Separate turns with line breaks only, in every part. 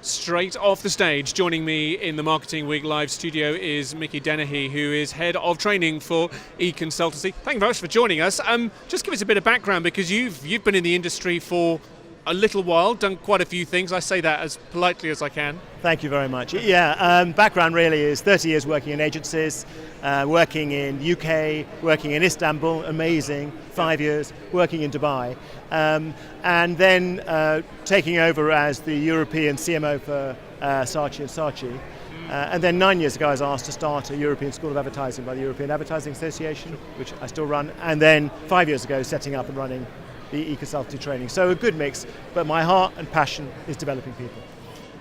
Straight off the stage, joining me in the Marketing Week Live studio is Micky Denehy, who is Head of Training for eConsultancy. Thank you very much for joining us. Just give us a bit of background, because you've been in the industry for a little while, done quite a few things. I say that as politely as I can.
Thank you very much. Background really is 30 years working in agencies, working in UK, working in Istanbul, amazing, 5 years, working in Dubai, and then taking over as the European CMO for Saatchi & Saatchi. And then 9 years ago I was asked to start a European School of Advertising by the European Advertising Association, which I still run, and then 5 years ago setting up and running the eConsultancy training. So a good mix, but my heart and passion is developing people.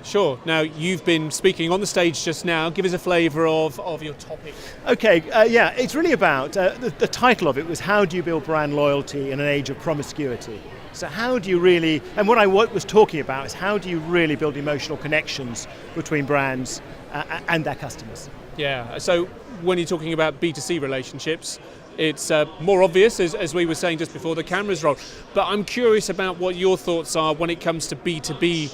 Sure. Now, you've been speaking on the stage just now. Give us a flavour of your topic.
Okay, it's really about, the title of it was How Do You Build Brand Loyalty in an Age of Promiscuity? So how do you really, and what I was talking about is how do you really build emotional connections between brands and their customers?
Yeah, so when you're talking about B2C relationships, it's more obvious, as we were saying just before the cameras roll. But I'm curious about what your thoughts are when it comes to B2B,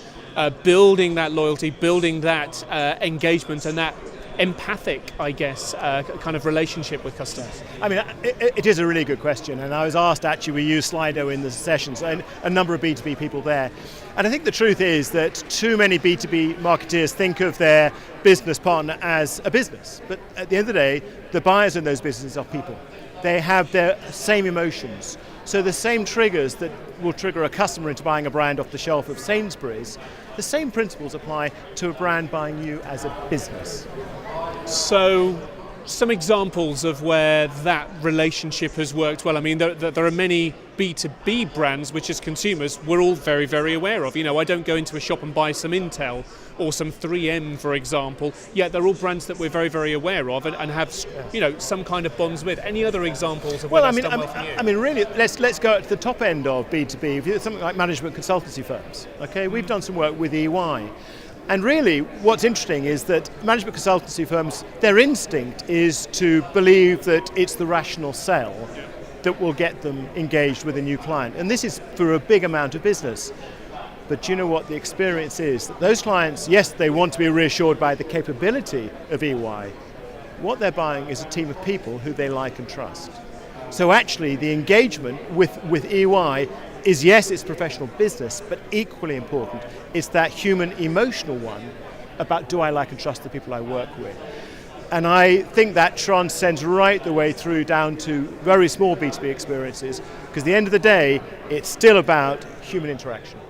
building that loyalty, building that engagement and that empathic, I guess, kind of relationship with customers.
I mean, it is a really good question, and I was asked, actually, we use Slido in the sessions, and a number of B2B people there. And I think the truth is that too many B2B marketeers think of their business partner as a business. But at the end of the day, the buyers in those businesses are people. They have their same emotions. So the same triggers that will trigger a customer into buying a brand off the shelf of Sainsbury's, the same principles apply to a brand buying you as a business.
So, some examples of where that relationship has worked well. I mean, there are many B2B brands which, as consumers, we're all very, very aware of. You know, I don't go into a shop and buy some Intel or some 3M, for example, yet they're all brands that we're very, very aware of and have, you know, some kind of bonds with. Any other examples of where that's done well for you?
I mean, really, let's go to the top end of B2B. If you're something like management consultancy firms, okay, we've done some work with EY. And really, what's interesting is that management consultancy firms, their instinct is to believe that it's the rational sell that will get them engaged with a new client. And this is for a big amount of business. But do you know what the experience is? That those clients, yes, they want to be reassured by the capability of EY. What they're buying is a team of people who they like and trust. So actually, the engagement with EY is, yes, it's professional business, but equally important, it's that human emotional one about, do I like and trust the people I work with? And I think that transcends right the way through down to very small B2B experiences, because at the end of the day, it's still about human interaction.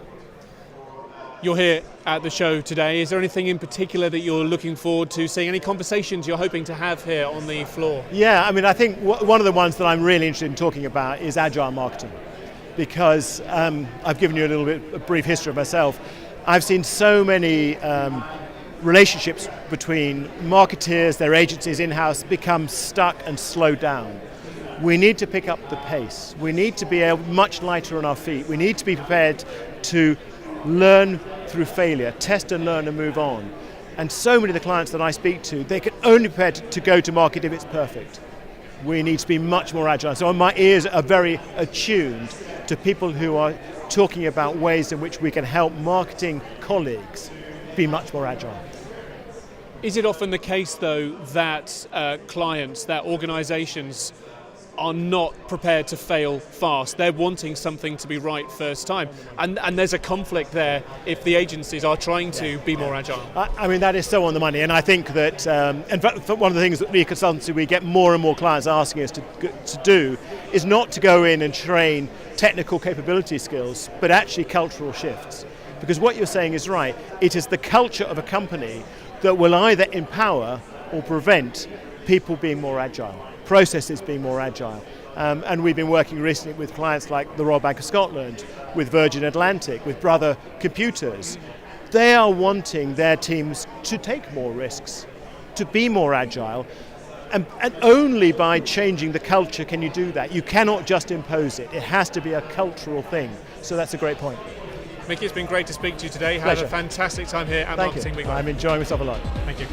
You're here at the show today. Is there anything in particular that you're looking forward to seeing? Any conversations you're hoping to have here on the floor? Yeah,
I mean, I think one of the ones that I'm really interested in talking about is agile marketing. Because I've given you a brief history of myself. I've seen so many relationships between marketeers, their agencies in-house, become stuck and slow down. We need to pick up the pace. We need to be much lighter on our feet. We need to be prepared to learn through failure, test and learn and move on. And so many of the clients that I speak to, they can only prepare to go to market if it's perfect. We need to be much more agile. So my ears are very attuned to people who are talking about ways in which we can help marketing colleagues be much more agile.
Is it often the case, though, that clients, that organisations are not prepared to fail fast? They're wanting something to be right first time. And there's a conflict there if the agencies are trying to be more agile.
I mean, that is so on the money. And I think that, in fact, one of the things that we consultancy, we get more and more clients asking us to do is not to go in and train technical capability skills, but actually cultural shifts. Because what you're saying is right. It is the culture of a company that will either empower or prevent people being more agile, processes being more agile. And we've been working recently with clients like the Royal Bank of Scotland, with Virgin Atlantic, with Brother Computers. They are wanting their teams to take more risks, to be more agile, and only by changing the culture can you do that. You cannot just impose it. It has to be a cultural thing. So that's a great point.
Micky, it's been great to speak to you today.
Pleasure.
Have a fantastic time here at
Thank
Marketing
you.
Week.
I'm enjoying myself a lot.
Thank you.